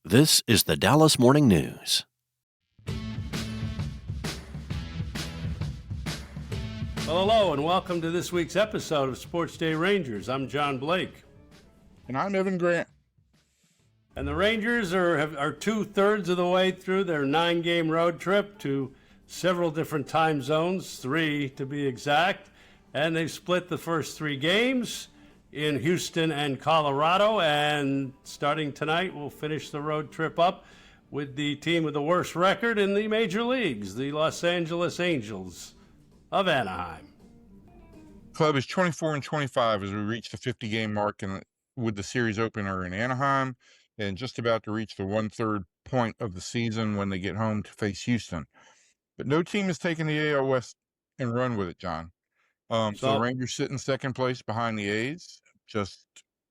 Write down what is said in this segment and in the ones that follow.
This is the Dallas Morning News. Well, hello, and welcome to this week's episode of SportsDay Rangers. I'm John Blake. And I'm Evan Grant. And the Rangers are two-thirds of the way through their 9-game road trip to several different time zones, 3 to be exact. And they've split the first 3 games in Houston and Colorado. And starting tonight, we'll finish the road trip up with the team with the worst record in the major leagues, the Los Angeles Angels of Anaheim. Club is 24-25 as we reach the 50-game mark with the series opener in Anaheim, and just about to reach the 1/3 point of the season when they get home to face Houston. But no team has taken the AL West and run with it, John. So the Rangers sit in second place behind the A's, just,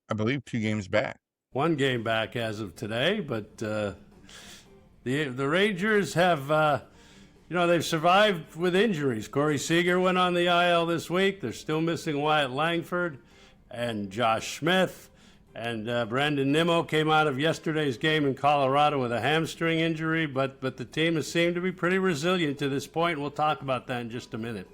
I believe, 2 games back. 1 game back as of today, but the Rangers have, they've survived with injuries. Corey Seager went on the IL this week. They're still missing Wyatt Langford and Josh Smith. And Brandon Nimmo came out of yesterday's game in Colorado with a hamstring injury, but the team has seemed to be pretty resilient to this point, and we'll talk about that in just a minute.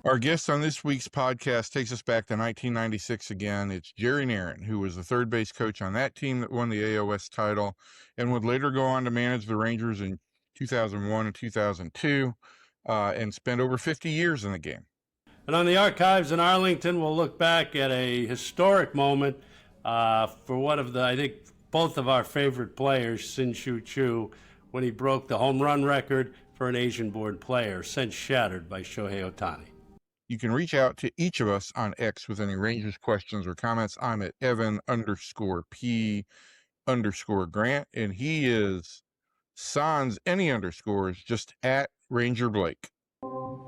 Our guest on this week's podcast takes us back to 1996 again. It's Jerry Narron, who was the third base coach on that team that won the AL West title and would later go on to manage the Rangers in 2001 and 2002 and spend over 50 years in the game. And on the archives in Arlington, we'll look back at a historic moment for one of I think both of our favorite players, Shin-Soo Choo, when he broke the home run record for an Asian-born player, since shattered by Shohei Ohtani. You can reach out to each of us on X with any Rangers questions or comments. I'm at Evan_P_Grant, and he is sans any underscores, just at Ranger Blake.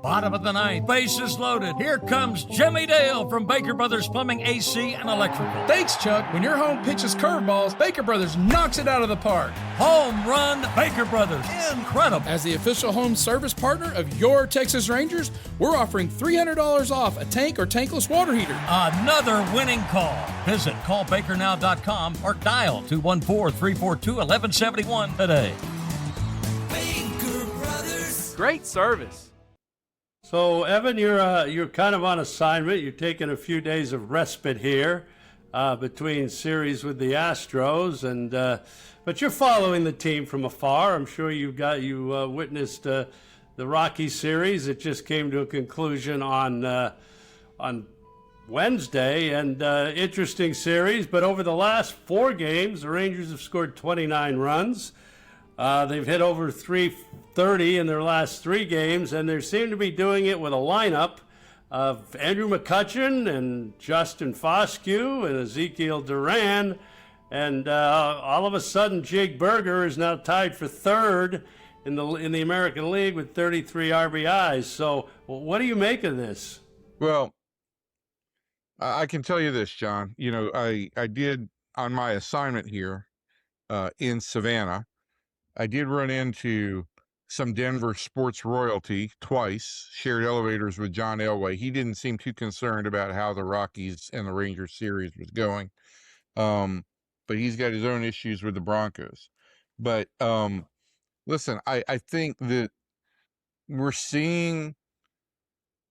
Bottom of the 9th, bases loaded. Here comes Jimmy Dale from Baker Brothers Plumbing, AC, and Electrical. Thanks, Chuck. When your home pitches curveballs, Baker Brothers knocks it out of the park. Home run, Baker Brothers. Incredible. As the official home service partner of your Texas Rangers, we're offering $300 off a tank or tankless water heater. Another winning call. Visit callbakernow.com or dial 214-342-1171 today. Baker Brothers. Great service. So, Evan, you're kind of on assignment. You're taking a few days of respite here between series with the Astros, and but you're following the team from afar. I'm sure you witnessed the Rockies series. It just came to a conclusion on Wednesday, and interesting series. But over the last 4 games, the Rangers have scored 29 runs. They've hit over 330 in their last 3 games, and they seem to be doing it with a lineup of Andrew McCutchen and Justin Foscue and Ezekiel Duran. And all of a sudden, Jake Berger is now tied for 3rd in the American League with 33 RBIs. So what do you make of this? Well, I can tell you this, John. I did, on my assignment here in Savannah, I did run into some Denver sports royalty twice, shared elevators with John Elway. He didn't seem too concerned about how the Rockies and the Rangers series was going. But he's got his own issues with the Broncos. But listen, I think that we're seeing,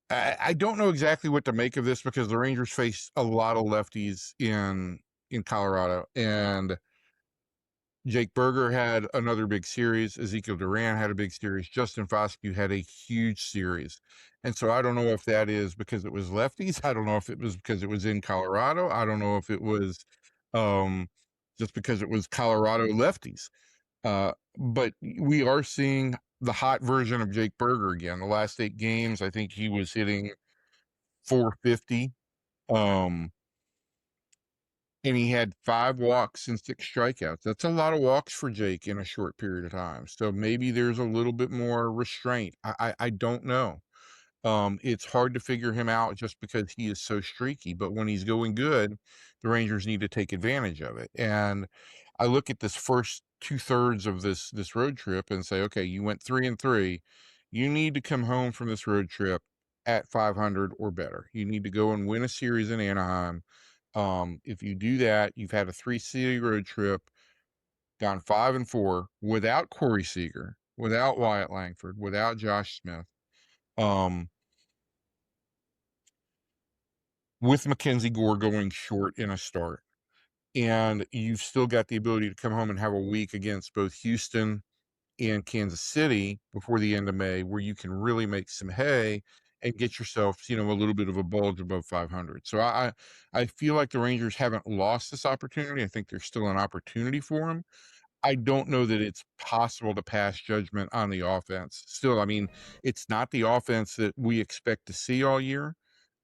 I don't know exactly what to make of this because the Rangers face a lot of lefties in Colorado, and Jake Berger had another big series. Ezekiel Duran had a big series. Justin Foscue had a huge series. And so I don't know if that is because it was lefties. I don't know if it was because it was in Colorado. I don't know if it was just because it was Colorado lefties. But we are seeing the hot version of Jake Berger again. The last 8 games, I think he was hitting 450. And he had 5 walks and 6 strikeouts. That's a lot of walks for Jake in a short period of time. So maybe there's a little bit more restraint. I don't know. It's hard to figure him out just because he is so streaky. But when he's going good, the Rangers need to take advantage of it. And I look at this first 2/3 of this road trip and say, okay, you went 3-3. You need to come home from this road trip at 500 or better. You need to go and win a series in Anaheim. If you do that, you've had a 3-city road trip. gone 5-4 without Corey Seager, without Wyatt Langford, without Josh Smith, with Mackenzie Gore going short in a start. And you've still got the ability to come home and have a week against both Houston and Kansas City before the end of May, where you can really make some hay and get yourself, a little bit of a bulge above 500. So I feel like the Rangers haven't lost this opportunity. I think there's still an opportunity for them. I don't know that it's possible to pass judgment on the offense. Still, I mean, it's not the offense that we expect to see all year.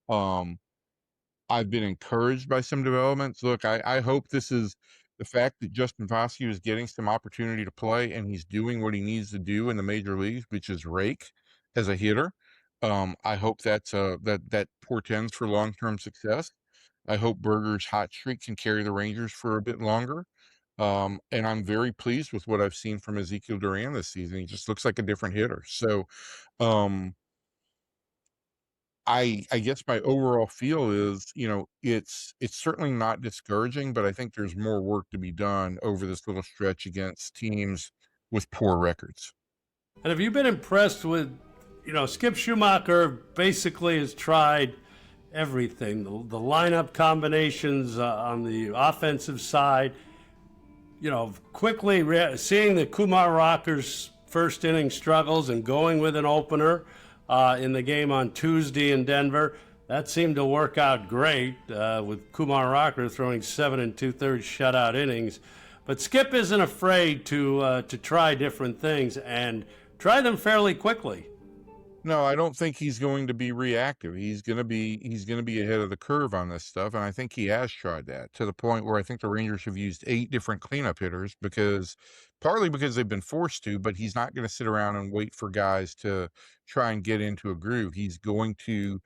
I've been encouraged by some developments. Look, I hope this is the fact that Justin Foscue is getting some opportunity to play and he's doing what he needs to do in the major leagues, which is rake as a hitter. I hope that portends for long-term success. I hope Berger's hot streak can carry the Rangers for a bit longer. And I'm very pleased with what I've seen from Ezekiel Duran this season. He just looks like a different hitter. So, I guess my overall feel is, it's certainly not discouraging, but I think there's more work to be done over this little stretch against teams with poor records. And have you been impressed with, Skip Schumaker basically has tried everything, the lineup combinations on the offensive side, quickly seeing the Kumar Rockers' first inning struggles and going with an opener in the game on Tuesday in Denver. That seemed to work out great with Kumar Rocker throwing 7 2/3 shutout innings. But Skip isn't afraid to try different things and try them fairly quickly. No, I don't think he's going to be reactive. He's going to be ahead of the curve on this stuff, and I think he has tried that to the point where I think the Rangers have used 8 different cleanup hitters partly because they've been forced to, but he's not going to sit around and wait for guys to try and get into a groove. He's going to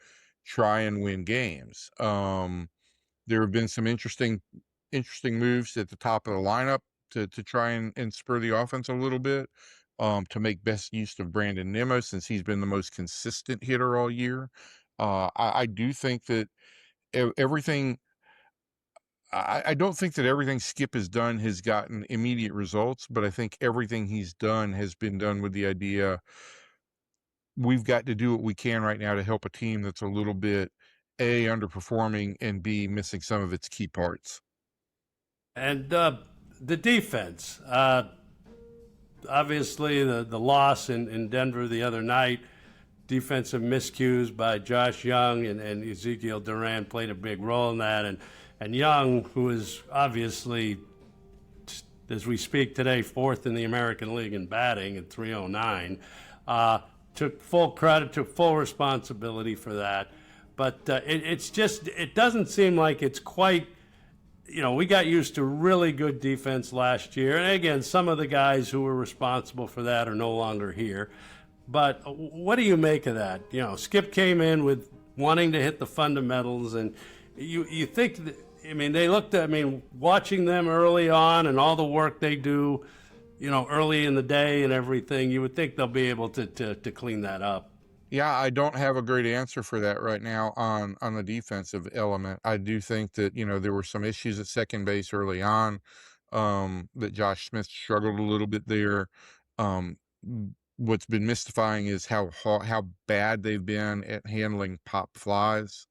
try and win games. There have been some interesting moves at the top of the lineup to try and spur the offense a little bit. To make best use of Brandon Nimmo, since he's been the most consistent hitter all year. I do think that everything. I don't think that everything Skip has done has gotten immediate results, but I think everything he's done has been done with the idea we've got to do what we can right now to help a team that's a little bit A, underperforming, and B, missing some of its key parts. And the defense. Obviously, the loss in Denver the other night, defensive miscues by Josh Young and Ezekiel Duran played a big role in that. And Young, who is obviously, as we speak today, 4th in the American League in batting at .309, took full credit, took full responsibility for that. But it doesn't seem like it's quite. We got used to really good defense last year. And again, some of the guys who were responsible for that are no longer here. But what do you make of that? Skip came in with wanting to hit the fundamentals. And you think, they looked at, watching them early on and all the work they do, early in the day and everything, you would think they'll be able to clean that up. Yeah, I don't have a great answer for that right now on the defensive element. I do think that, there were some issues at second base early on, that Josh Smith struggled a little bit there. What's been mystifying is how bad they've been at handling pop flies.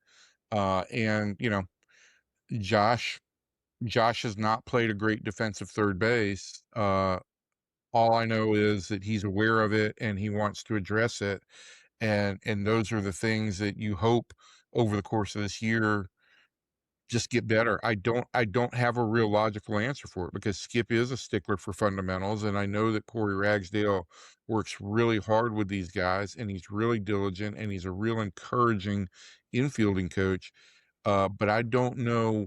And, Josh has not played a great defensive third base. All I know is that he's aware of it and he wants to address it. And those are the things that you hope over the course of this year just get better. I don't have a real logical answer for it because Skip is a stickler for fundamentals, and I know that Corey Ragsdale works really hard with these guys, and he's really diligent, and he's a real encouraging infielding coach. But I don't know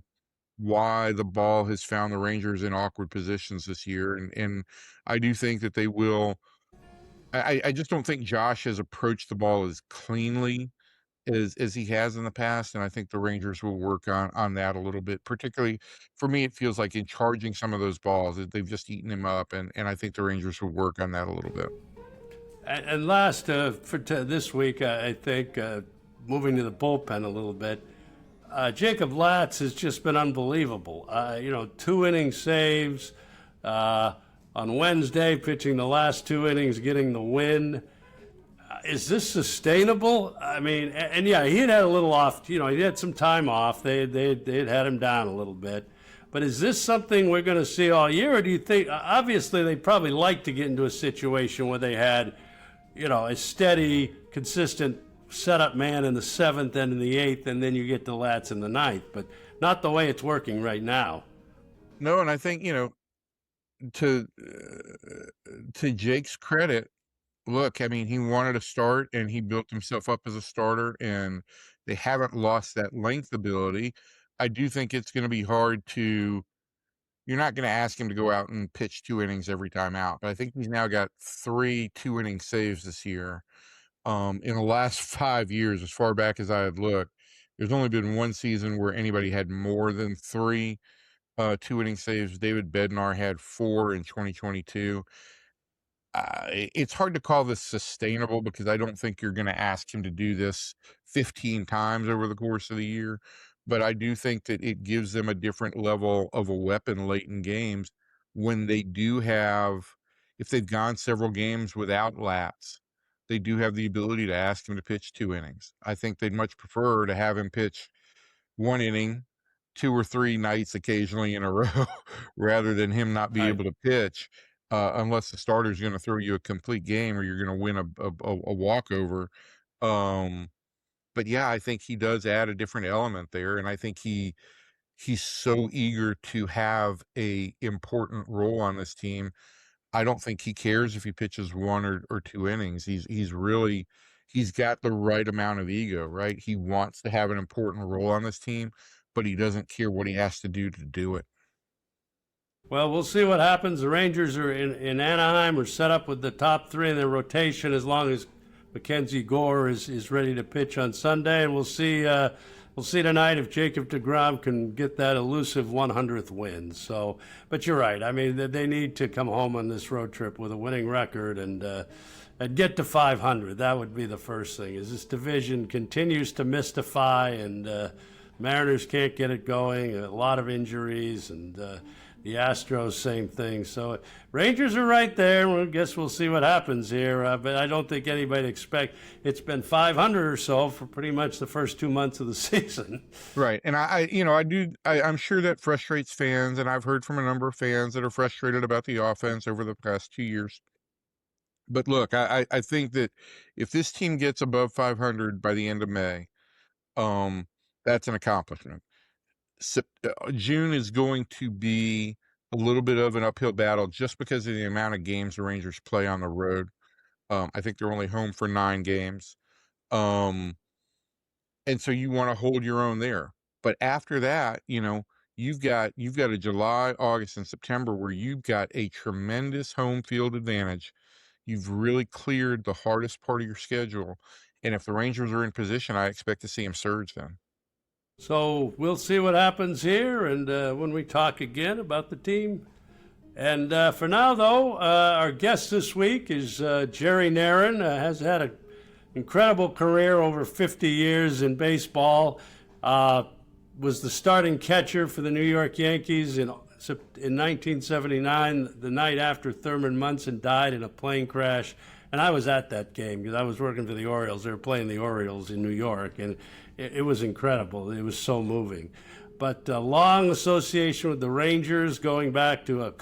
why the ball has found the Rangers in awkward positions this year, and I do think that they will. I just don't think Josh has approached the ball as cleanly as he has in the past, and I think the Rangers will work on that a little bit. Particularly for me, it feels like in charging some of those balls that they've just eaten him up, and I think the Rangers will work on that a little bit. And last for this week, I think moving to the bullpen a little bit, Jacob Latz has just been unbelievable. 2 inning saves. on Wednesday, pitching the last 2 innings, getting the win. Is this sustainable? I mean, and yeah, he had a little off, he had some time off. They'd had him down a little bit. But is this something we're going to see all year, or do you think, obviously they'd probably like to get into a situation where they had, a steady, consistent setup man in the 7th and in the 8th, and then you get the Lats in the 9th, but not the way it's working right now. No, and I think, to Jake's credit, look, I mean, he wanted to start and he built himself up as a starter, and they haven't lost that length ability. I do think it's going to be hard you're not going to ask him to go out and pitch 2 innings every time out, but I think he's now got 3 2-inning saves this year. In the last 5 years, as far back as I had looked, there's only been one season where anybody had more than 3 2-inning saves. David Bednar had 4 in 2022. It's hard to call this sustainable because I don't think you're going to ask him to do this 15 times over the course of the year. But I do think that it gives them a different level of a weapon late in games when they do have, if they've gone several games without Lats, they do have the ability to ask him to pitch 2 innings. I think they'd much prefer to have him pitch 1 inning, 2 or 3 nights occasionally in a row, rather than him not be able to pitch. Unless the starter's going to throw you a complete game or you're going to win a walkover. But yeah, I think he does add a different element there, and I think he's so eager to have a important role on this team. I don't think he cares if he pitches 1 or 2 innings. He's got the right amount of ego, right? He wants to have an important role on this team, but he doesn't care what he has to do it. Well, we'll see what happens. The Rangers are in Anaheim, are set up with the top 3 in their rotation as long as Mackenzie Gore is ready to pitch on Sunday, and we'll see tonight if Jacob deGrom can get that elusive 100th win. So, but you're right. I mean, they need to come home on this road trip with a winning record and get to 500. That would be the first thing. As this division continues to mystify and Mariners can't get it going, a lot of injuries, and the Astros, same thing. So Rangers are right there. I guess we'll see what happens here. But I don't think anybody expect it's been 500 or so for pretty much the first 2 months of the season. Right. And I'm sure that frustrates fans. And I've heard from a number of fans that are frustrated about the offense over the past 2 years. But look, I think that if this team gets above 500 by the end of May, that's an accomplishment. June is going to be a little bit of an uphill battle just because of the amount of games the Rangers play on the road. I think they're only home for 9 games. And so you want to hold your own there. But after that, you've got a July, August, and September where you've got a tremendous home field advantage. You've really cleared the hardest part of your schedule. And if the Rangers are in position, I expect to see them surge then. So we'll see what happens here, and when we talk again about the team. And for now, though, our guest this week is Jerry Narron. Has had an incredible career over 50 years in baseball. Was the starting catcher for the New York Yankees in 1979, the night after Thurman Munson died in a plane crash. And I was at that game because I was working for the Orioles. They were playing the Orioles in New York, and it was incredible. It was so moving. But a long association with the Rangers, going back to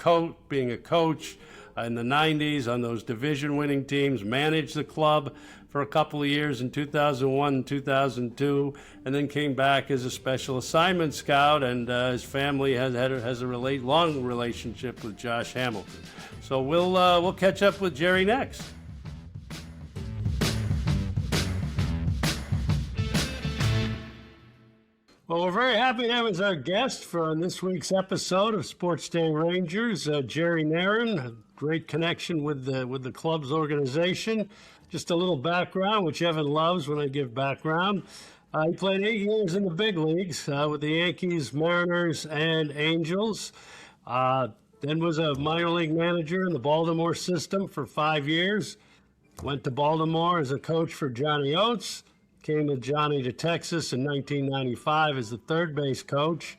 being a coach in the 90s on those division-winning teams, managed the club for a couple of years in 2001 and 2002, and then came back as a special assignment scout, and his family has a long relationship with Josh Hamilton. So we'll catch up with Jerry next. Well, we're very happy to have as our guest for this week's episode of SportsDay Rangers, Jerry Narron. A great connection with the club's organization. Just a little background, which Evan loves when I give background. He played 8 years in the big leagues with the Yankees, Mariners, and Angels. Then was a minor league manager in the Baltimore system for 5 years. Went to Baltimore as a coach for Johnny Oates. Came with Johnny to Texas in 1995 as the third base coach,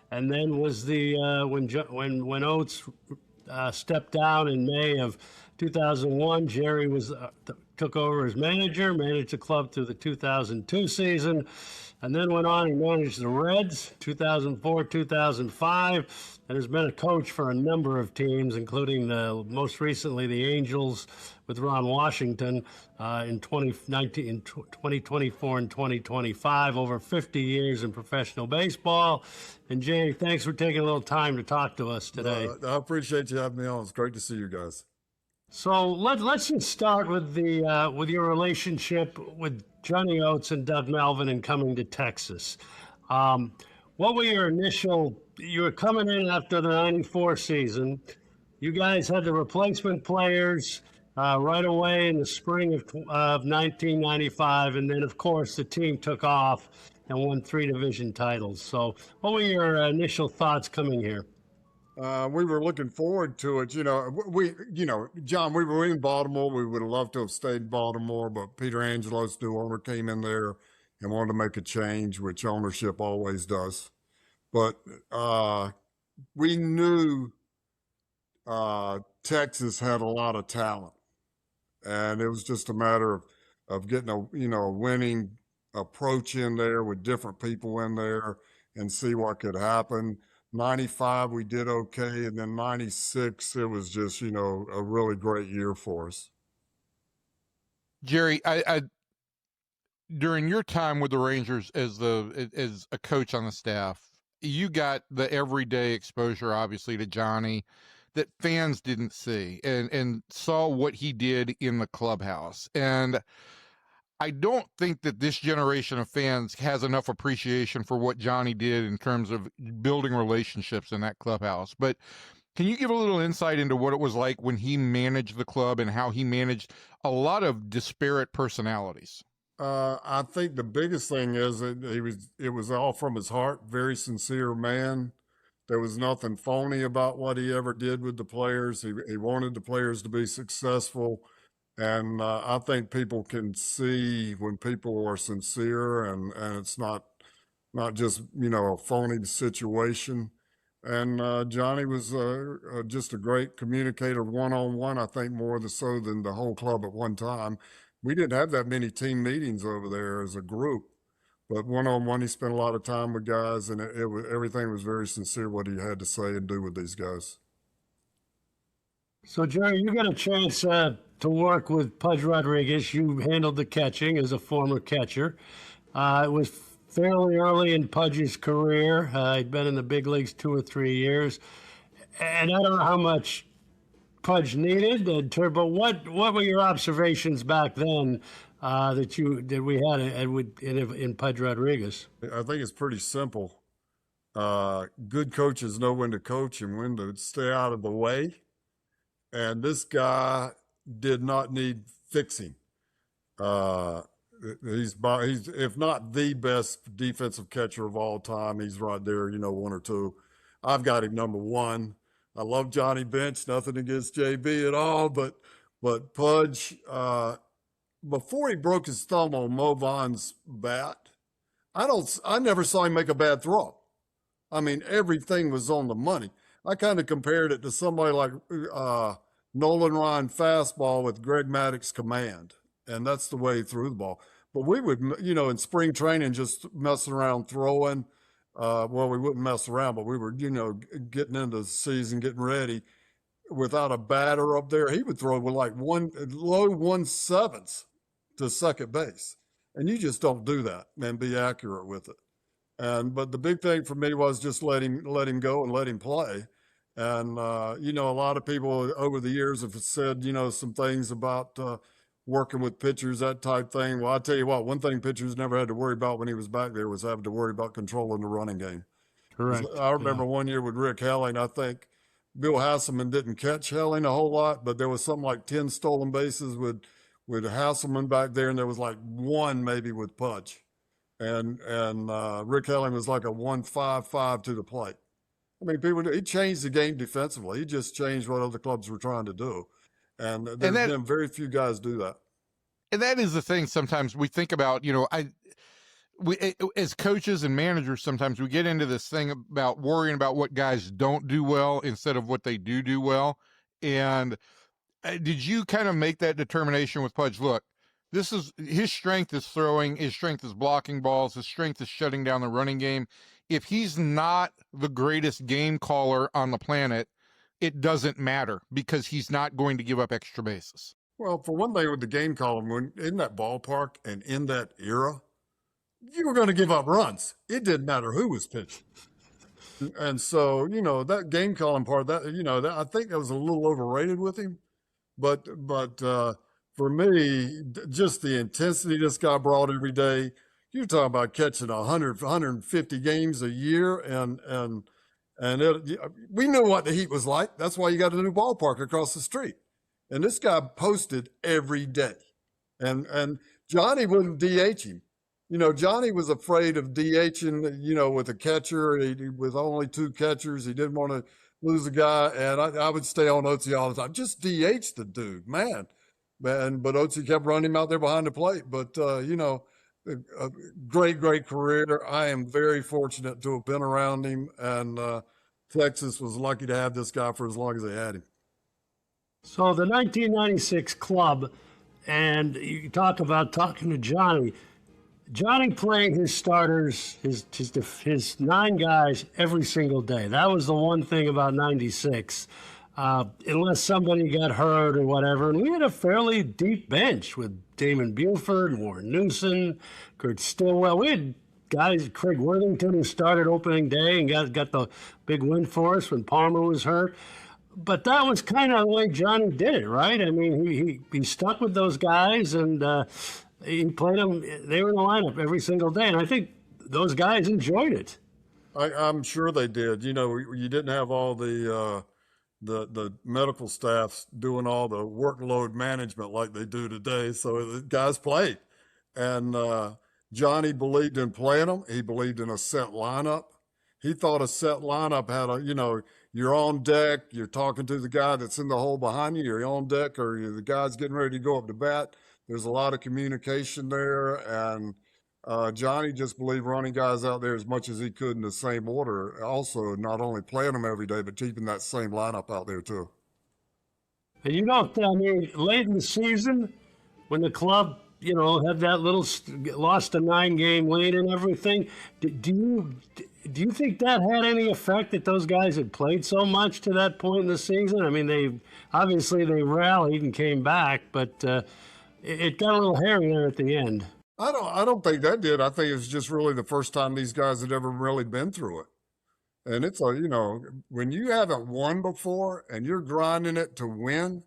and then was the when Oates stepped down in May of 2001. Jerry took over as manager, managed the club through the 2002 season, and then went on and managed the Reds 2004, 2005, and has been a coach for a number of teams, including most recently the Angels with Ron Washington in 2019, in 2024 and 2025. Over 50 years in professional baseball. And Jerry, thanks for taking a little time to talk to us today. I appreciate you having me on. It's great to see you guys. So let's just start with with your relationship with Johnny Oates and Doug Melvin and coming to Texas. What were your initial? You were coming in after the '94 season. You guys had the replacement players right away in the spring of 1995, and then of course the team took off and won 3 division titles. So, what were your initial thoughts coming here? We were looking forward to it. John, we were in Baltimore. We would have loved to have stayed in Baltimore, but Peter Angelos, new owner, came in there and wanted to make a change, which ownership always does. But we knew Texas had a lot of talent, and it was just a matter of getting a winning approach in there with different people in there and see what could happen. 95, we did okay. And then 96, it was just, a really great year for us. Jerry, I during your time with the Rangers as a coach on the staff, you got the everyday exposure, obviously, to Johnny that fans didn't see and saw what he did in the clubhouse. And I don't think that this generation of fans has enough appreciation for what Johnny did in terms of building relationships in that clubhouse. But can you give a little insight into what it was like when he managed the club and how he managed a lot of disparate personalities? I think the biggest thing is that it was all from his heart, very sincere man. There was nothing phony about what he ever did with the players. He wanted the players to be successful. And I think people can see when people are sincere and it's not just, a phony situation. And Johnny was just a great communicator one-on-one, I think more so than the whole club at one time. We didn't have that many team meetings over there as a group, but one-on-one, he spent a lot of time with guys, and everything was very sincere what he had to say and do with these guys. So, Jerry, you got a chance to work with Pudge Rodriguez. You handled the catching as a former catcher. It was fairly early in Pudge's career. He'd been in the big leagues 2 or 3 years. And I don't know how much Pudge needed, but what were your observations back then that we had in Pudge Rodriguez? I think it's pretty simple. Good coaches know when to coach and when to stay out of the way. And this guy did not need fixing. He's if not the best defensive catcher of all time, he's right there, 1 or 2. I've got him number 1. I love Johnny Bench, nothing against JB at all, but Pudge, before he broke his thumb on Mo Vaughn's bat, I never saw him make a bad throw. I mean, everything was on the money. I kind of compared it to somebody like Nolan Ryan fastball with Greg Maddox command, and that's the way he threw the ball. But we would, in spring training, just messing around throwing. Well, we wouldn't mess around, but we were, getting into the season, getting ready. Without a batter up there, he would throw with like low 1/7 to second base, and you just don't do that and be accurate with it. But the big thing for me was just let him go and let him play. And a lot of people over the years have said, some things about working with pitchers, that type thing. Well, I tell you what, one thing pitchers never had to worry about when he was back there was having to worry about controlling the running game. Correct. I remember one year with Rick Helling, I think Bill Hasselman didn't catch Helling a whole lot, but there was something like 10 stolen bases with Hasselman back there, and there was like 1 maybe with Pudge. And Rick Helling was like a 1.55 to the plate. I mean, he changed the game defensively. He just changed what other clubs were trying to do. And there's been very few guys do that. And that is the thing. Sometimes we think about, as coaches and managers, sometimes we get into this thing about worrying about what guys don't do well instead of what they do well. And did you kind of make that determination with Pudge? Look, this is his strength is throwing, his strength is blocking balls, his strength is shutting down the running game. If he's not the greatest game caller on the planet, it doesn't matter because he's not going to give up extra bases. Well, for one thing, with the game calling, when in that ballpark and in that era, you were going to give up runs. It didn't matter who was pitching. And so, that game calling part, that I think that was a little overrated with him. But for me, just the intensity this guy brought every day. You're talking about catching 100, 150 games a year, and we knew what the heat was like. That's why you got a new ballpark across the street. And this guy posted every day, and Johnny wouldn't DH him. Johnny was afraid of DHing, with a catcher. With only 2 catchers, he didn't want to lose a guy. And I would stay on Otzi all the time. Just DH the dude, man. But Otzi kept running him out there behind the plate. But, a great career. I am very fortunate to have been around him. And Texas was lucky to have this guy for as long as they had him. So the 1996 club, and you talk about talking to Johnny. Johnny playing his starters, his 9 guys every single day. That was the one thing about 96. Unless somebody got hurt or whatever. And we had a fairly deep bench with Damon Buford, Warren Newson, Kurt Stillwell. We had guys, Craig Worthington, who started opening day and got the big win for us when Palmer was hurt. But that was kind of the way Johnny did it, right? I mean, he stuck with those guys, and he played them. They were in the lineup every single day, and I think those guys enjoyed it. I'm sure they did. You didn't have all the medical staffs doing all the workload management like they do today, so the guys played. And Johnny believed in playing them. He believed in a set lineup. He thought a set lineup had you're on deck, you're talking to the guy that's in the hole behind you, you're on deck, or the guy's getting ready to go up to bat. There's a lot of communication there, and Johnny just believed running guys out there as much as he could in the same order. Also, not only playing them every day, but keeping that same lineup out there too. And late in the season, when the club, had that little lost a 9-game lead and everything, do you think that had any effect that those guys had played so much to that point in the season? I mean, they rallied and came back, but it got a little hairy there at the end. I don't think that did. I think it was just really the first time these guys had ever really been through it. And it's when you haven't won before and you're grinding it to win,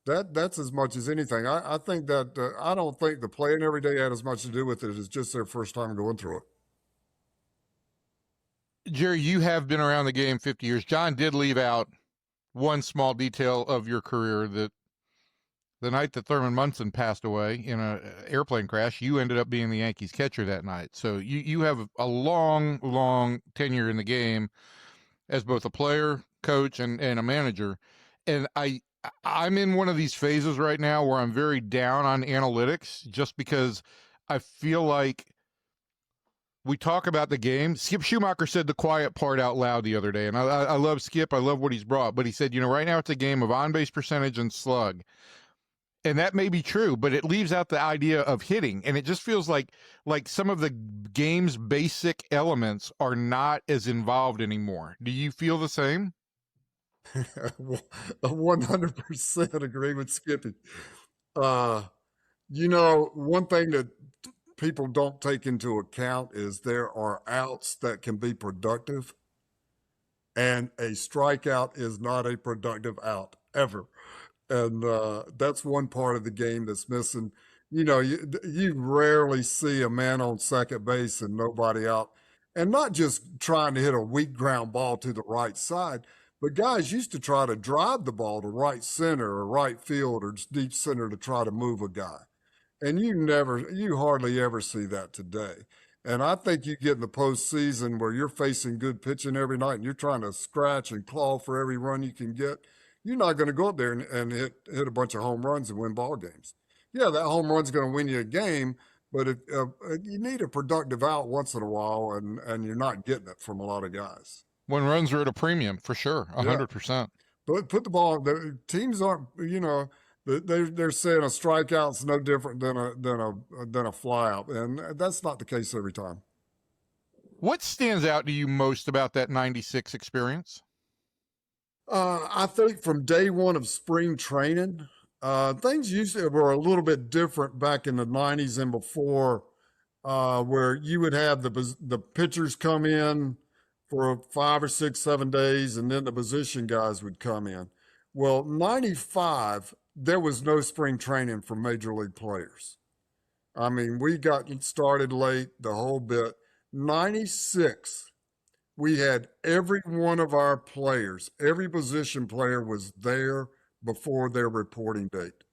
that's as much as anything. I think that I don't think the playing every day had as much to do with it as just their first time going through it. Jerry, you have been around the game 50 years. John did leave out one small detail of your career, that the night that Thurman Munson passed away in an airplane crash, you ended up being the Yankees catcher that night. So you have a long tenure in the game as both a player, coach, and a manager. And I'm in one of these phases right now where I'm very down on analytics, just because I feel like we talk about the game. Skip Schumaker said the quiet part out loud the other day, and I love Skip. I love what he's brought. But he said, right now it's a game of on-base percentage and slug. And that may be true, but it leaves out the idea of hitting. And it just feels like some of the game's basic elements are not as involved anymore. Do you feel the same? 100% agree with Skippy. One thing that people don't take into account is there are outs that can be productive, and a strikeout is not a productive out ever. And that's one part of the game that's missing. You rarely see a man on second base and nobody out, and not just trying to hit a weak ground ball to the right side, but guys used to try to drive the ball to right center or right field or deep center to try to move a guy. And you hardly ever see that today. And I think you get in the postseason where you're facing good pitching every night and you're trying to scratch and claw for every run you can get. You're not going to go up there and hit a bunch of home runs and win ball games. Yeah, that home run's going to win you a game, But you need a productive out once in a while, and you're not getting it from a lot of guys. When runs are at a premium, for sure, 100%. But put the ball. The teams aren't, they're saying a strikeout's no different than a flyout, and that's not the case every time. What stands out to you most about that 96 experience? I think from day one of spring training, things usually were a little bit different back in the 90s and before, where you would have the pitchers come in for 5 or 6, 7 days, and then the position guys would come in. Well, 95, there was no spring training for major league players. I mean, we got started late, the whole bit. 96, we had every one of our players, every position player was there before their reporting date.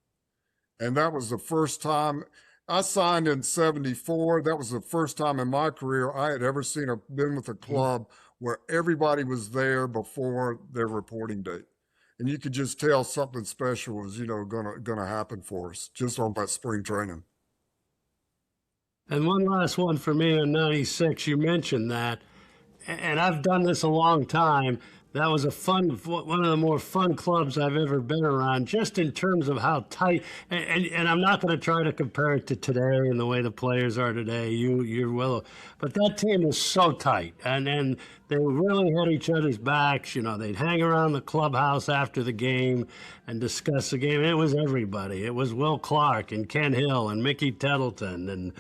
And that was the first time. I signed in 74. That was the first time in my career I had ever been with a club where everybody was there before their reporting date. And you could just tell something special was, gonna happen for us just on that spring training. And one last one for me in 96, you mentioned that, and I've done this a long time. That was one of the more fun clubs I've ever been around, just in terms of how tight. And I'm not going to try to compare it to today and the way the players are today. You're well, but that team was so tight, and they really had each other's backs. They'd hang around the clubhouse after the game and discuss the game. It was everybody. It was Will Clark and Ken Hill and Mickey Tettleton and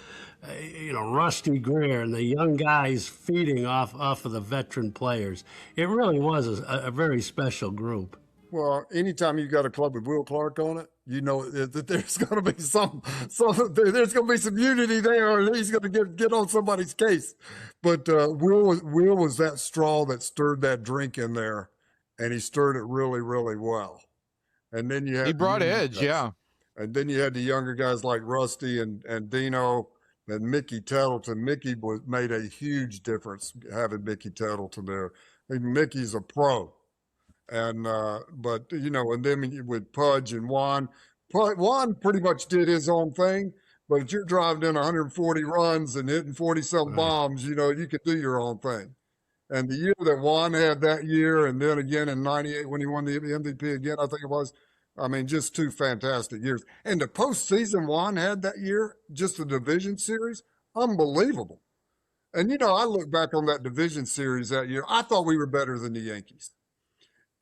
Rusty Greer and the young guys feeding off of the veteran players. It really was a very special group. Well, anytime you got a club with Will Clark on it, you know that there's going to be there's going to be some unity there, or he's going to get on somebody's case. But Will was that straw that stirred that drink in there, and he stirred it really, really well. And then he brought edge, yeah. And then you had the younger guys like Rusty and Dino. And Mickey Tettleton, made a huge difference having Mickey Tettleton there. I mean, Mickey's a pro, and and then with Pudge and Juan pretty much did his own thing. But if you're driving in 140 runs and hitting 40-some bombs, you could do your own thing. And the year that Juan had that year, and then again in '98 when he won the MVP again, I think it was. I mean, just 2 fantastic years. And the postseason Juan had that year, just the division series, unbelievable. And, I look back on that division series that year. I thought we were better than the Yankees.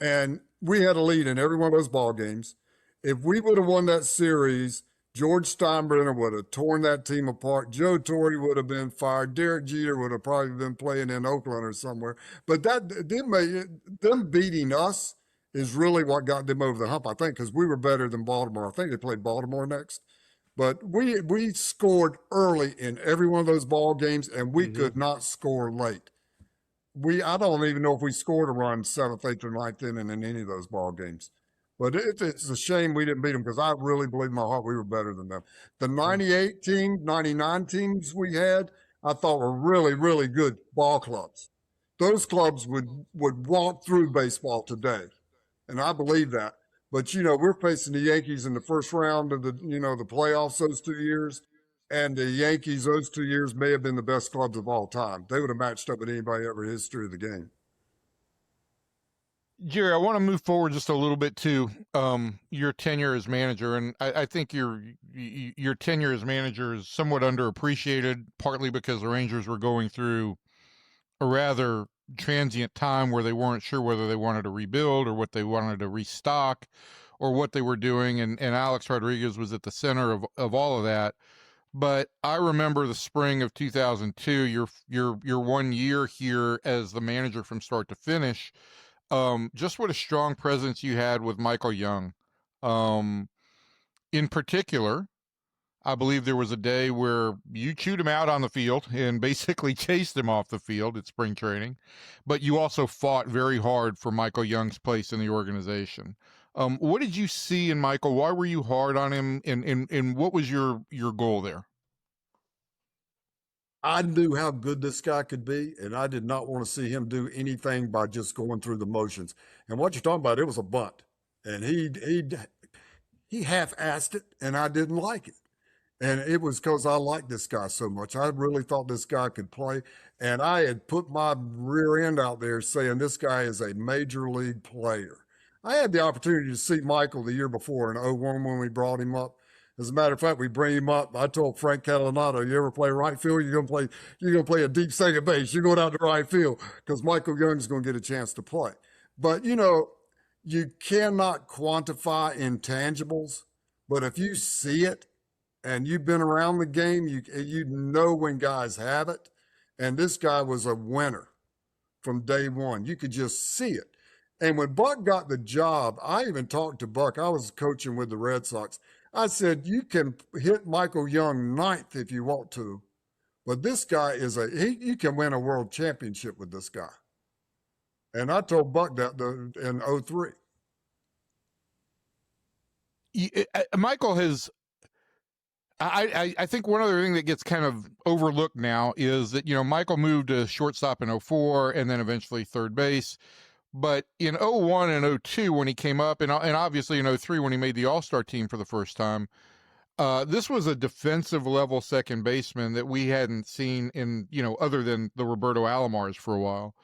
And we had a lead in every one of those ball games. If we would have won that series, George Steinbrenner would have torn that team apart. Joe Torre would have been fired. Derek Jeter would have probably been playing in Oakland or somewhere. But them beating us is really what got them over the hump, I think, because we were better than Baltimore. I think they played Baltimore next. But we scored early in every one of those ball games, and we could not score late. I don't even know if we scored a run 7th, 8th, or 9th inning in any of those ball games. But it's a shame we didn't beat them, because I really believe in my heart we were better than them. The 98 team, 99 teams we had, I thought were really, really good ball clubs. Those clubs would walk through baseball today. And I believe that. But, we're facing the Yankees in the first round of the playoffs those 2 years. And the Yankees those 2 years may have been the best clubs of all time. They would have matched up with anybody ever in the history of the game. Jerry, I want to move forward just a little bit to your tenure as manager. And I think your tenure as manager is somewhat underappreciated, partly because the Rangers were going through a rather transient time where they weren't sure whether they wanted to rebuild or what they wanted to restock or what they were doing. And Alex Rodriguez was at the center of all of that. But I remember the spring of 2002, your 1 year here as the manager from start to finish. Just what a strong presence you had with Michael Young. In particular, I believe there was a day where you chewed him out on the field and basically chased him off the field at spring training, but you also fought very hard for Michael Young's place in the organization. What did you see in Michael? Why were you hard on him? And what was your goal there? I knew how good this guy could be, and I did not want to see him do anything by just going through the motions. And what you're talking about, it was a bunt. And he half-assed it, and I didn't like it. And it was because I liked this guy so much. I really thought this guy could play. And I had put my rear end out there saying this guy is a major league player. I had the opportunity to see Michael the year before in 01 when we brought him up. As a matter of fact, we bring him up. I told Frank Catalanato, you ever play right field, you're gonna play a deep second base. You're going out to right field because Michael Young's going to get a chance to play. But you cannot quantify intangibles. But if you see it and you've been around the game, you know when guys have it. And this guy was a winner from day one. You could just see it. And when Buck got the job, I even talked to Buck. I was coaching with the Red Sox. I said, you can hit Michael Young ninth if you want to, but this guy you can win a world championship with this guy. And I told Buck that in 03. Michael has, I think one other thing that gets kind of overlooked now is that, Michael moved to shortstop in 04 and then eventually third base. But in 01 and 02, when he came up, and obviously in 03 when he made the All-Star team for the first time, this was a defensive level second baseman that we hadn't seen in, other than the Roberto Alomars for a while.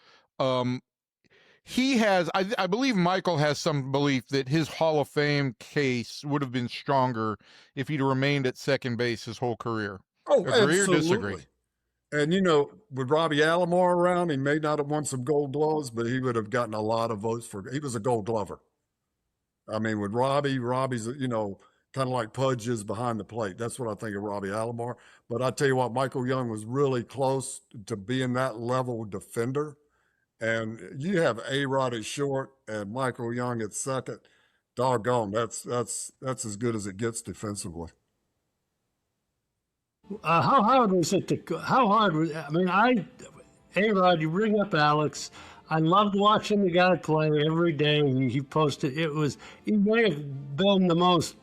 He has, I believe Michael has some belief that his Hall of Fame case would have been stronger if he'd remained at second base his whole career. Oh, Agree absolutely. or disagree? And, with Robbie Alomar around, he may not have won some gold gloves, but he would have gotten a lot of votes he was a gold glover. I mean, with Robbie's, kind of like Pudge is behind the plate. That's what I think of Robbie Alomar. But I tell you what, Michael Young was really close to being that level defender. And you have A-Rod at short and Michael Young at second. Doggone, that's as good as it gets defensively. How hard was it A-Rod, you bring up Alex. I loved watching the guy play every day. He posted, he may have been the most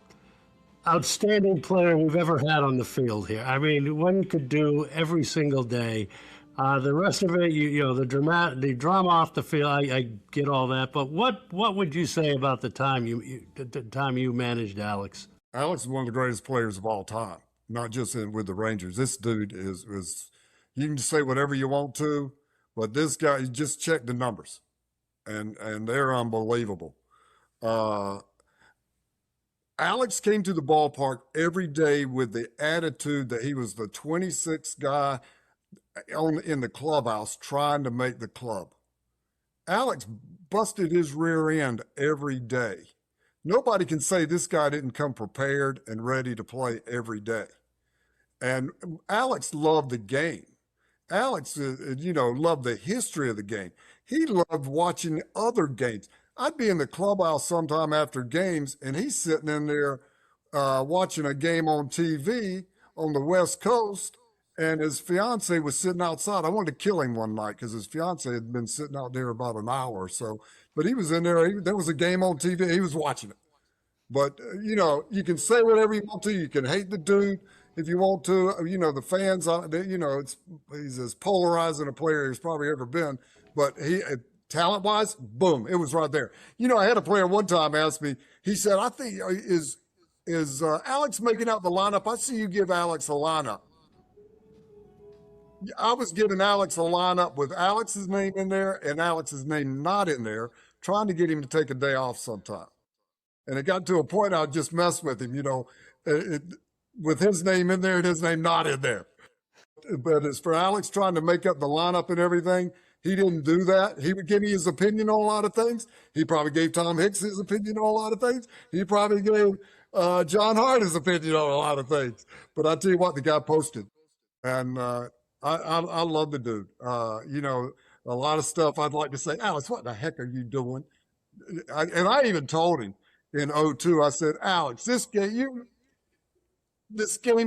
outstanding player we've ever had on the field here. I mean, what he could do every single day. The rest of it, the drama off the field, I get all that. But what would you say about the time you managed Alex? Alex is one of the greatest players of all time. Not just with the Rangers. This dude is you can say whatever you want to, but this guy, you just check the numbers, and they're unbelievable. Alex came to the ballpark every day with the attitude that he was the 26th guy in the clubhouse trying to make the club. Alex busted his rear end every day. Nobody can say this guy didn't come prepared and ready to play every day. And Alex loved the game. Alex, loved the history of the game. He loved watching other games. I'd be in the clubhouse sometime after games, and he's sitting in there watching a game on TV on the West Coast, and his fiance was sitting outside. I wanted to kill him one night because his fiance had been sitting out there about an hour or so. But he was in there. There was a game on TV. He was watching it. But, you can say whatever you want to. You can hate the dude if you want to. The fans, he's as polarizing a player he's probably ever been. But talent-wise, boom, it was right there. I had a player one time ask me, he said, I think, is Alex making out the lineup? I see you give Alex a lineup. I was giving Alex a lineup with Alex's name in there and Alex's name not in there, trying to get him to take a day off sometime. And it got to a point I'd just mess with him, with his name in there and his name not in there. But as for Alex trying to make up the lineup and everything, he didn't do that. He would give me his opinion on a lot of things. He probably gave Tom Hicks his opinion on a lot of things. He probably gave John Hart his opinion on a lot of things. But I tell you what, the guy posted. And I love the dude. A lot of stuff I'd like to say, Alex, what the heck are you doing? And I even told him in 02, I said, Alex, this game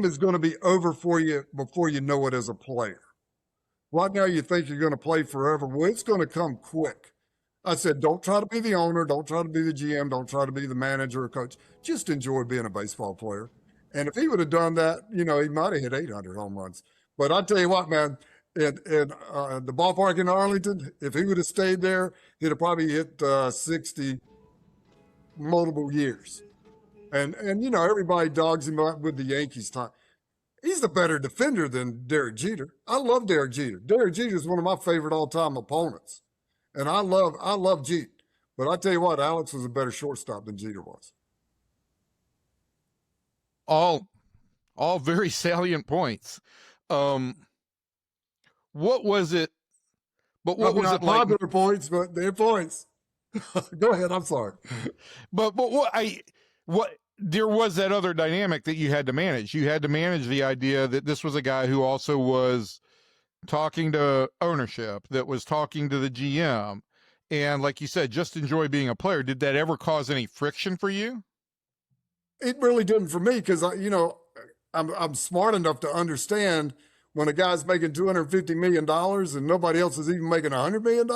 is going to be over for you before you know it as a player. Right now you think you're going to play forever. Well, it's going to come quick. I said, don't try to be the owner. Don't try to be the GM. Don't try to be the manager or coach. Just enjoy being a baseball player. And if he would have done that, he might have hit 800 home runs. But I tell you what, man, in the ballpark in Arlington, if he would have stayed there, he'd have probably hit 60 multiple years. And everybody dogs him up with the Yankees time. He's the better defender than Derek Jeter. I love Derek Jeter. Derek Jeter is one of my favorite all-time opponents, and I love Jeter. But I tell you what, Alex was a better shortstop than Jeter was. All very salient points. What was it? But what was it like? Popular points, but they're points. Go ahead. I'm sorry. But what there was that other dynamic that you had to manage. You had to manage the idea that this was a guy who also was talking to ownership, that was talking to the GM, and like you said, just enjoy being a player. Did that ever cause any friction for you? It really didn't for me because I'm smart enough to understand when a guy's making $250 million and nobody else is even making $100 million.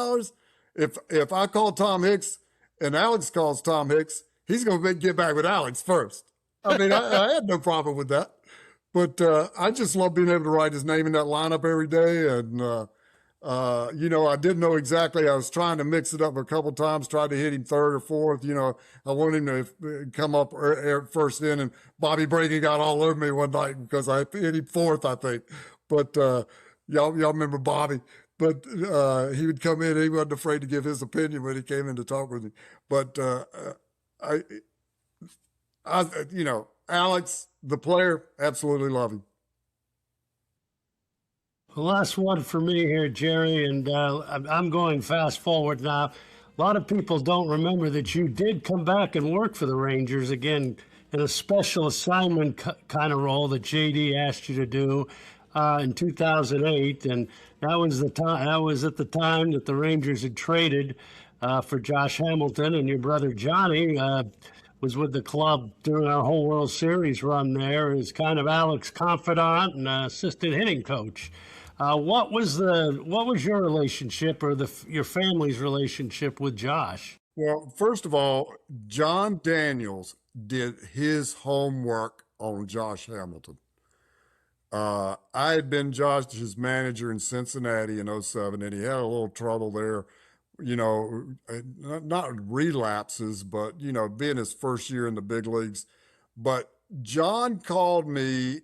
If I call Tom Hicks and Alex calls Tom Hicks, he's going to get back with Alex first. I mean, I had no problem with that. But I just love being able to write his name in that lineup every day. And, I didn't know exactly. I was trying to mix it up a couple times, tried to hit him third or fourth. I wanted him to come up first inning. Bobby Brady got all over me one night because I hit him fourth, I think. But y'all remember Bobby. But he would come in. He wasn't afraid to give his opinion when he came in to talk with me. But Alex, the player, absolutely love him. The last one for me here, Jerry, and I'm going fast forward now. A lot of people don't remember that you did come back and work for the Rangers again in a special assignment kind of role that JD asked you to do in 2008, and that was the time. That was at the time that the Rangers had traded for Josh Hamilton, and your brother Johnny was with the club during our whole World Series run there as kind of Alex's confidant and assistant hitting coach. What was your relationship or your family's relationship with Josh? Well, first of all, John Daniels did his homework on Josh Hamilton. I had been Josh's manager in Cincinnati in 2007, and he had a little trouble there, not relapses, but, being his first year in the big leagues. But John called me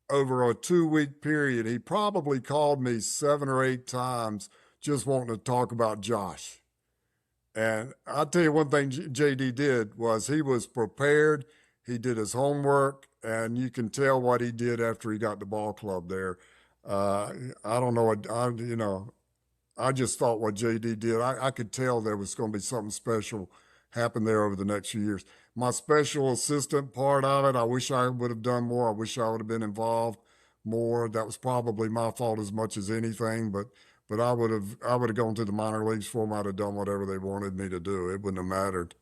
over a 2-week period. He probably called me 7 or 8 times just wanting to talk about Josh. And I'll tell you one thing JD did was he was prepared. He did his homework, and you can tell what he did after he got the ball club there. I don't know. I just thought what JD did, I could tell there was going to be something special happen there over the next few years. My special assistant part of it, I wish I would have done more. I wish I would have been involved more. That was probably my fault as much as anything, but I would have gone to the minor leagues for them. I'd have done whatever they wanted me to do. It wouldn't have mattered.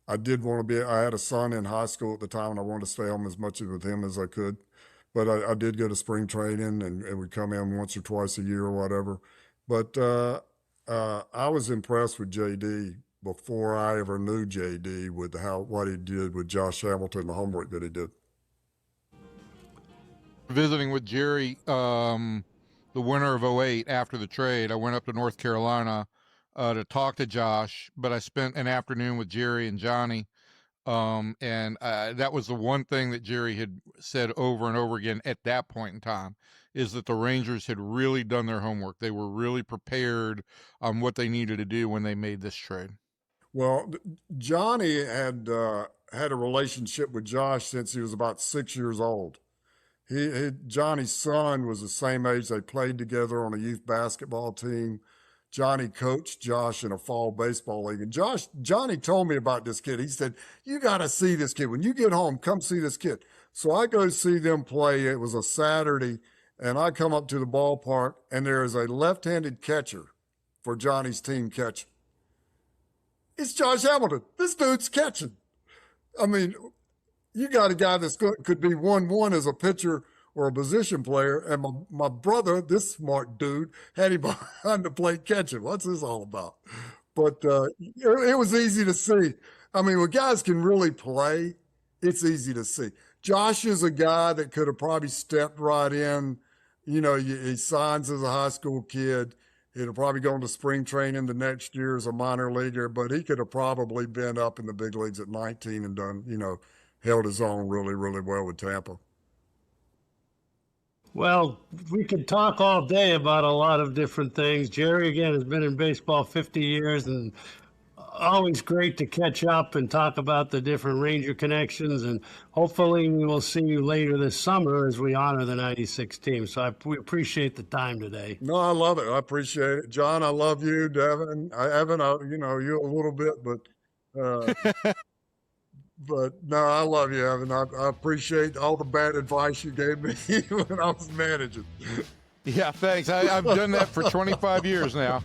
I did want to be, I had a son in high school at the time, and I wanted to stay home as much with him as I could. But I did go to spring training, and we'd come in once or twice a year or whatever. But I was impressed with JD before I ever knew JD with what he did with Josh Hamilton, the homework that he did. Visiting with Jerry, the winter of 2008 after the trade, I went up to North Carolina to talk to Josh, but I spent an afternoon with Jerry and Johnny. And that was the one thing that Jerry had said over and over again at that point in time, is that the Rangers had really done their homework. They were really prepared on what they needed to do when they made this trade. Well, Johnny had had a relationship with Josh since he was about 6 years old. Johnny's son was the same age. They played together on a youth basketball team. Johnny coached Josh in a fall baseball league. And Johnny told me about this kid. He said, "You got to see this kid. When you get home, come see this kid." So I go see them play. It was a Saturday, and I come up to the ballpark, and there is a left-handed catcher for Johnny's team catching. It's Josh Hamilton. This dude's catching. I mean, you got a guy that could be 1-1 as a pitcher or a position player, and my brother, this smart dude, had him behind the plate catching. What's this all about? But it was easy to see. I mean, when guys can really play, it's easy to see. Josh is a guy that could have probably stepped right in. He signs as a high school kid. He'd have probably gone to spring training the next year as a minor leaguer, but he could have probably been up in the big leagues at 19 and done, held his own really, really well with Tampa. Well, we could talk all day about a lot of different things. Jerry, again, has been in baseball 50 years, and always great to catch up and talk about the different Ranger connections. And hopefully we will see you later this summer as we honor the 96 team. So we appreciate the time today. No, I love it. I appreciate it. John, I love you. Devin, Evan, you know, you a little bit, but no, I love you, Evan. I appreciate all the bad advice you gave me when I was managing. Yeah, thanks. I've done that for 25 years now.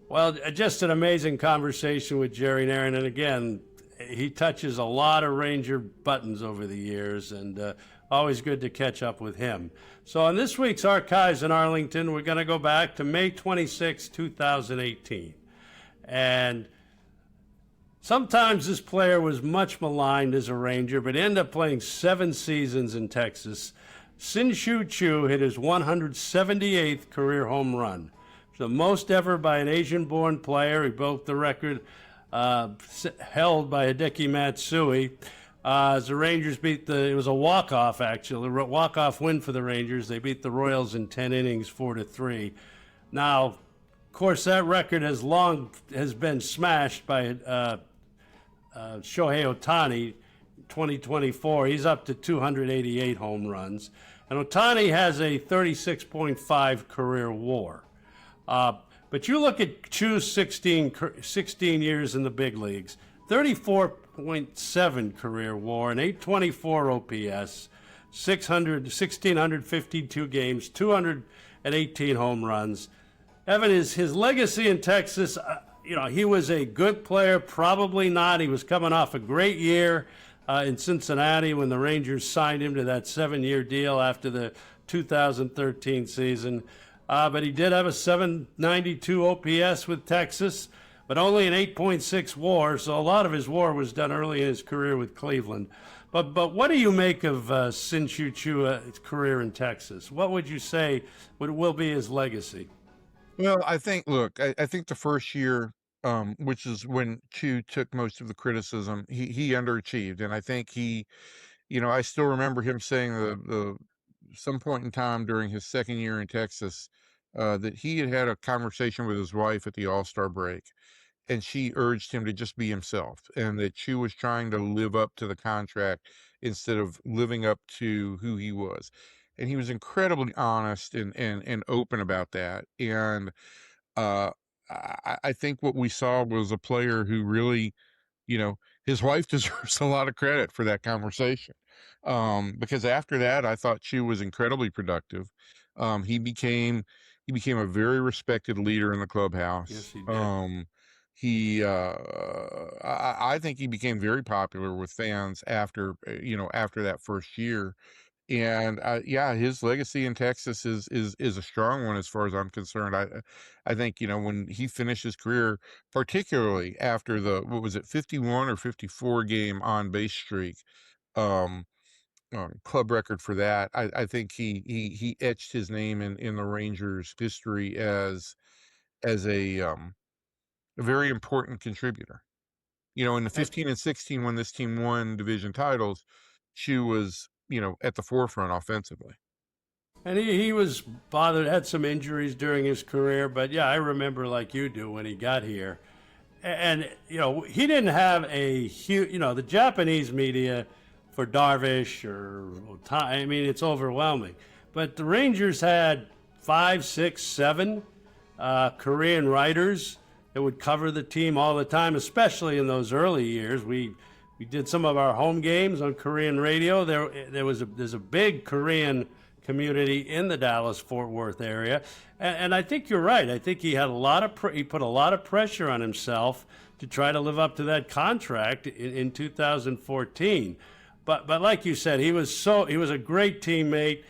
Well, just an amazing conversation with Jerry Narron. And again, he touches a lot of Ranger buttons over the years, and always good to catch up with him. So on this week's Archives in Arlington, we're going to go back to May 26, 2018. And sometimes this player was much maligned as a Ranger, but ended up playing 7 seasons in Texas. Shin-Soo Choo hit his 178th career home run. The most ever by an Asian-born player. He broke the record held by Hideki Matsui. As the Rangers it was a walk-off actually, a walk-off win for the Rangers. They beat the Royals in 10 innings, 4-3. Now, of course, that record has been smashed by Shohei Ohtani, 2024. He's up to 288 home runs. And Ohtani has a 36.5 career WAR. But you look at Choo's 16 years in the big leagues, 34.7 career WAR, an 824 OPS, 1,652 games, 218 home runs. Evan, his legacy in Texas, he was a good player, probably not. He was coming off a great year in Cincinnati when the Rangers signed him to that 7-year deal after the 2013 season. But he did have a 792 OPS with Texas, but only an 8.6 WAR, so a lot of his WAR was done early in his career with Cleveland. But what do you make of Shin-Soo Choo's career in Texas? What would you say will be his legacy? Well, I think the first year, which is when Choo took most of the criticism, he underachieved. And I think I still remember him saying some point in time during his second year in Texas, that he had a conversation with his wife at the All-Star break, and she urged him to just be himself, and that Choo was trying to live up to the contract instead of living up to who he was. And he was incredibly honest and open about that. And I think what we saw was a player who really, his wife deserves a lot of credit for that conversation. Because after that, I thought Choo was incredibly productive. He became a very respected leader in the clubhouse. Yes, he did. I think he became very popular with fans after that first year. And his legacy in Texas is a strong one as far as I'm concerned. I think when he finished his career, particularly after the 51 or 54 game on base streak, club record for that, I think he etched his name in the Rangers' history as a very important contributor. In the 15 and 16 when this team won division titles, Choo was at the forefront offensively. And he was bothered, had some injuries during his career, but I remember like you do when he got here. And, he didn't have a huge, the Japanese media for Darvish or Ohtani, I mean, it's overwhelming. But the Rangers had 5, 6, 7 Korean writers that would cover the team all the time, especially in those early years. We did some of our home games on Korean radio. There's a big Korean community in the Dallas-Fort Worth area, and I think you're right. I think he had he put a lot of pressure on himself to try to live up to that contract in 2014. But like you said, he was a great teammate.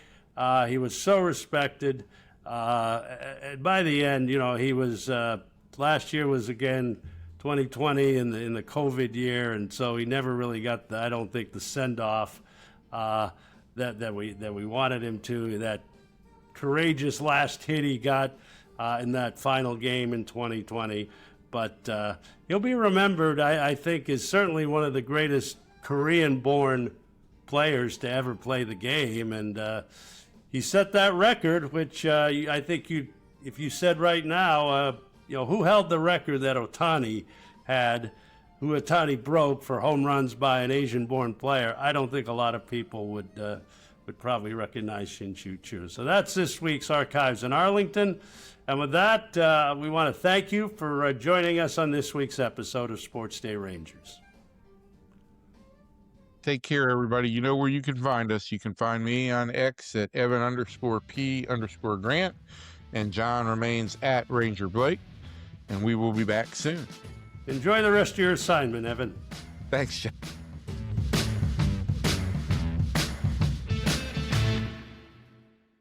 He was so respected. And by the end, he was last year was again 2020 in the COVID year, and so he never really got I don't think the send off that we wanted him to. That courageous last hit he got in that final game in 2020. But he'll be remembered, I think, as certainly one of the greatest Korean-born players to ever play the game. And he set that record, which I think if you said right now, who held the record that Ohtani had, who Ohtani broke for home runs by an Asian-born player, I don't think a lot of people would probably recognize Shin-Soo Choo. So that's this week's Archives in Arlington. And with that, we want to thank you for joining us on this week's episode of Sports Day Rangers. Take care, everybody. You know where you can find us. You can find me on X at Evan_P_Grant, and John remains at Ranger Blake, and we will be back soon. Enjoy the rest of your assignment, Evan. Thanks, John.